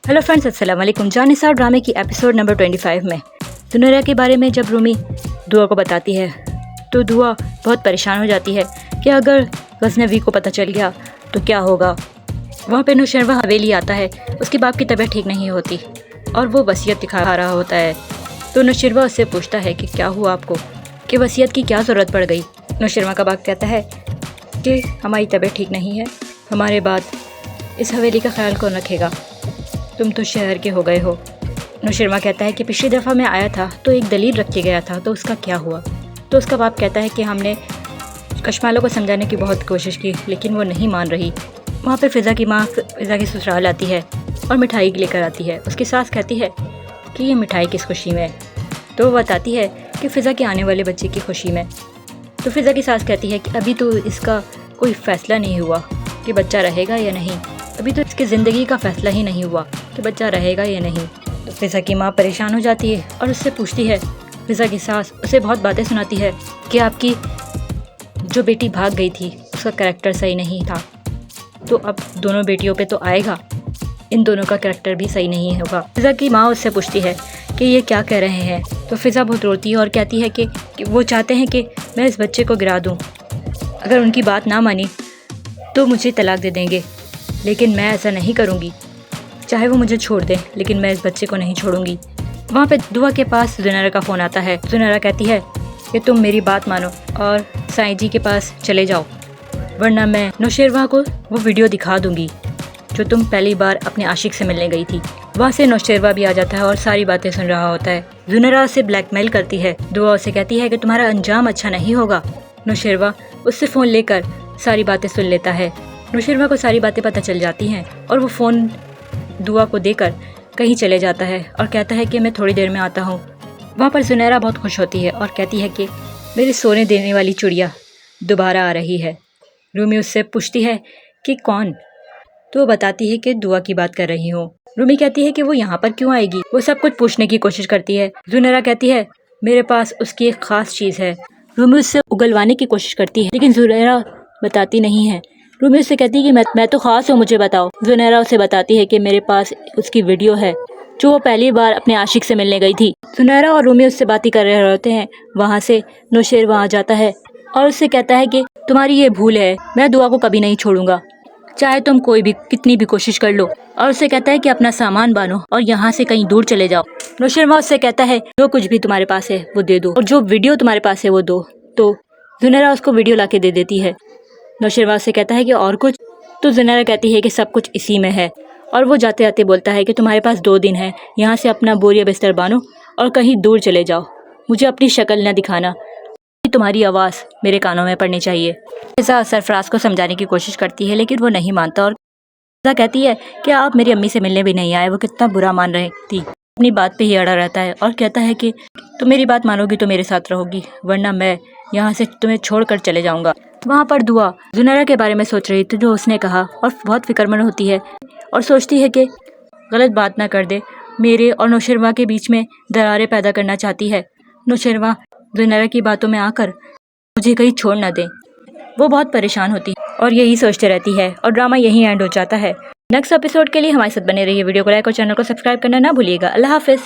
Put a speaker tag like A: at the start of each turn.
A: Hello friends, अस्सलाम वालेकुम। जानिसार ड्रामे की एपिसोड नंबर 25 में जुनैरा के बारे में जब रूमी दुआ को बताती है तो दुआ बहुत परेशान हो जाती है कि अगर गजनवी को पता चल गया तो क्या होगा। वहाँ पे नौशरवा हवेली आता है, उसके बाप की तबीयत ठीक नहीं होती और वो वसीयत दिखा रहा होता है। तो नौशरवा उससे पूछता है कि क्या हुआ आपको, कि वसीयत की क्या ज़रूरत पड़ गई। नौशरवा का बाप कहता है कि हमारी तबीयत ठीक नहीं है, हमारे बाद इस हवेली का ख्याल कौन रखेगा, तुम तो शहर के हो गए हो। नौशरवा कहता है कि पिछली दफ़ा मैं आया था तो एक दलील रख के गया था, तो उसका क्या हुआ। तो उसका बाप कहता है कि हमने कशमालों को समझाने की बहुत कोशिश की लेकिन वो नहीं मान रही। वहाँ पर फ़िज़ा की माँ फ़िज़ा की ससुराल आती है और मिठाई लेकर आती है। उसकी सास कहती है कि ये मिठाई किस खुशी में है, तो वो बताती है कि फ़िज़ा के आने वाले बच्चे की खुशी में। तो फ़िज़ा की सास कहती है कि अभी तो इसका कोई फ़ैसला नहीं हुआ कि बच्चा रहेगा या नहीं, अभी तो इसकी ज़िंदगी का फ़ैसला ही नहीं हुआ कि बच्चा रहेगा या नहीं। तो फ़िज़ा की माँ परेशान हो जाती है और उससे पूछती है। फ़िज़ा की सास उसे बहुत बातें सुनाती है कि आपकी जो बेटी भाग गई थी उसका कैरेक्टर सही नहीं था, तो अब दोनों बेटियों पे तो आएगा, इन दोनों का कैरेक्टर भी सही नहीं होगा। फ़िज़ा की माँ उससे पूछती है कि ये क्या कह रहे हैं। तो फ़िज़ा बहुत रोती है और कहती है कि वो चाहते हैं कि मैं इस बच्चे को गिरा दूँ, अगर उनकी बात ना मानी तो मुझे तलाक दे देंगे, लेकिन मैं ऐसा नहीं करूँगी, चाहे वो मुझे छोड़ दें लेकिन मैं इस बच्चे को नहीं छोड़ूंगी। वहाँ पे दुआ के पास जुनैरा का फ़ोन आता है। जुनैरा कहती है कि तुम मेरी बात मानो और साईं जी के पास चले जाओ, वरना मैं नौशरवा को वो वीडियो दिखा दूँगी जो तुम पहली बार अपने आशिक से मिलने गई थी। वहाँ से नौशरवा भी आ जाता है और सारी बातें सुन रहा होता है। जुनैरा उसे ब्लैकमेल करती है। दुआ उसे कहती है कि तुम्हारा अंजाम अच्छा नहीं होगा। नौशरवा उससे फ़ोन लेकर सारी बातें सुन लेता है। नौशरवा को सारी बातें पता चल जाती हैं और वो फ़ोन दुआ को देकर कहीं चले जाता है और कहता है कि मैं थोड़ी देर में आता हूँ। वहाँ पर जुनैरा बहुत खुश होती है और कहती है कि मेरी सोने देने वाली चिड़िया दोबारा आ रही है। रूमी उससे पूछती है कि कौन, तो वो बताती है कि दुआ की बात कर रही हूँ। रूमी कहती है कि वो यहाँ पर क्यों आएगी, वो सब कुछ पूछने की कोशिश करती है। जुनैरा कहती है मेरे पास उसकी एक ख़ास चीज़ है। रूमी उससे उगलवाने की कोशिश करती है लेकिन जुनैरा बताती नहीं है। रूमी उससे कहती है कि मैं तो ख़ास हूँ, मुझे बताओ। जुनैरा उसे बताती है कि मेरे पास उसकी वीडियो है जो वो पहली बार अपने आशिक से मिलने गई थी। जुनैरा और रूमी उससे बातें कर रहे होते हैं। वहाँ से नौशरवा आ जाता है और उससे कहता है कि तुम्हारी ये भूल है, मैं दुआ को कभी नहीं छोड़ूंगा, चाहे तुम कोई भी कितनी भी कोशिश कर लो। और उससे कहता है कि अपना सामान बांधो और यहाँ से कहीं दूर चले जाओ। नौशरवा उससे कहता है जो कुछ भी तुम्हारे पास है वो दे दो और जो वीडियो तुम्हारे पास है वो दो। तो जुनैरा उसको वीडियो ला के दे देती है। नौशरवा से कहता है कि और कुछ, तो जुनैरा कहती है कि सब कुछ इसी में है। और वो जाते जाते बोलता है कि तुम्हारे पास 2 दिन है, यहाँ से अपना बोरिया बिस्तर बांधो और कहीं दूर चले जाओ, मुझे अपनी शक्ल न दिखाना, तुम्हारी आवाज़ मेरे कानों में पड़नी चाहिए। फ़िज़ा सरफराज को समझाने की कोशिश करती है लेकिन वो नहीं मानता और फ़िज़ा कहती है कि आप मेरी अम्मी से मिलने भी नहीं आए, वो कितना बुरा मान रही थी। अपनी बात पे ही अड़ा रहता है और कहता है कि तुम मेरी बात मानोगी तो मेरे साथ रहोगी, वरना मैं यहाँ से तुम्हें छोड़कर चले जाऊँगा। वहाँ पर दुआ जुनैरा के बारे में सोच रही थी जो उसने कहा और बहुत फिक्रमंद होती है और सोचती है कि गलत बात ना कर दे, मेरे और नौशरवा के बीच में दरारें पैदा करना चाहती है। नौशरवा जुनैरा की बातों में आकर मुझे कहीं छोड़ ना दे। वो बहुत परेशान होती है और यही सोचते रहती है और ड्रामा यहीं एंड हो जाता है। नेक्स्ट एपिसोड के लिए हमारे साथ बने रहिए। वीडियो को लाइक और चैनल को सब्सक्राइब करना ना भूलिएगा। अल्लाह हाफिज़।